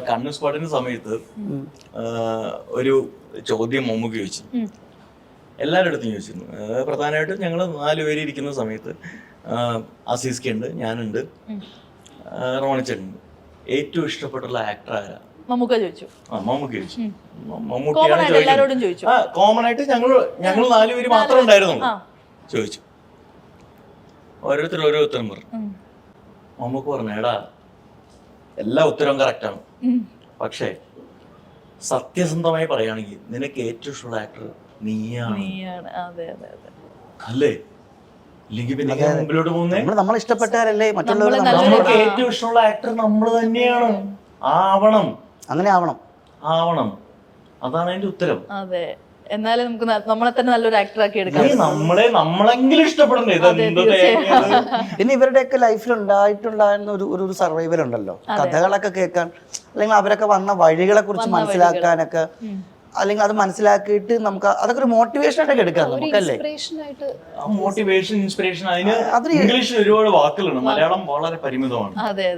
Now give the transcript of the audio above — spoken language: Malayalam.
കണ്ണു സ്ക്വാഡിന്റെ സമയത്ത് ഒരു ചോദ്യം മമ്മൂക്ക് ചോദിച്ചു, എല്ലാവരുടെ അടുത്തും ചോദിച്ചിരുന്നു. പ്രധാനമായിട്ടും ഞങ്ങൾ 4 പേര് ഇരിക്കുന്ന സമയത്ത് അസീസ്ക ഉണ്ട്, ഞാനുണ്ട്, റോണിച്ചനുണ്ട്. ഏറ്റവും ഇഷ്ടപ്പെട്ടുള്ള ആക്ടർ ആരാ? മമ്മൂക്ക ചോദിച്ചു. മമ്മൂക്ക ചോദിച്ചു. മമ്മൂട്ടിയാണ് ചോദിക്കുന്നത്. കോമൺ ആയിട്ട് ഞങ്ങൾ 4 പേര് മാത്രമേ ഉണ്ടായിരുന്നുള്ളൂ. ചോദിച്ചു, ഓരോരുത്തരും ഓരോ ഉത്തരം പറഞ്ഞു. മമ്മൂക്ക് പറഞ്ഞു, എടാ എല്ലാ ഉത്തരവും കറക്റ്റാണ്, പക്ഷേ സത്യസന്ധമായി പറയുകയാണെങ്കിൽ നിനക്ക് ഏറ്റവും ഇഷ്ടമുള്ള ആക്ടർ നീയാണ്. അല്ലേ? ഇല്ലെങ്കിൽ പിന്നെ മുമ്പിലോട്ട് പോകുന്നേ. നമ്മൾ ഇഷ്ടപ്പെട്ടാലല്ലേ മറ്റുള്ളവർ. നമുക്ക് ഏറ്റവും ഇഷ്ടമുള്ള ആക്ടർ നമ്മൾ തന്നെയാണ്. അങ്ങനെ ആവണം. അതാണ് അതിന്റെ ഉത്തരം. അതെ, എന്നാലും നമുക്ക് നമ്മളെ തന്നെ നല്ലൊരു ആക്ടർ ആക്കി എടുക്കാം. നമ്മളെങ്കിലും ഇഷ്ടപ്പെടണ്ടേ? പിന്നെ ഇവരുടെയൊക്കെ ലൈഫിൽ ഉണ്ടായിട്ടുണ്ടായിരുന്ന ഒരു സർവൈവൽ ഉണ്ടല്ലോ, കഥകളൊക്കെ കേൾക്കാൻ, അല്ലെങ്കിൽ അവരൊക്കെ വന്ന വഴികളെ കുറിച്ച് മനസ്സിലാക്കാനൊക്കെ, അല്ലെങ്കിൽ അത് മനസ്സിലാക്കിയിട്ട് നമുക്ക് അതൊക്കെ ഒരു മോട്ടിവേഷൻ ആയിട്ടൊക്കെ എടുക്കാം നമുക്കല്ലേ. മോട്ടിവേഷൻ, ഇൻസ്പിറേഷൻ, അതിന് ഇംഗ്ലീഷിൽ ഒരുപാട് വാക്കുകളുണ്ട്, മലയാളം വളരെ പരിമിതമാണ്. അതെ.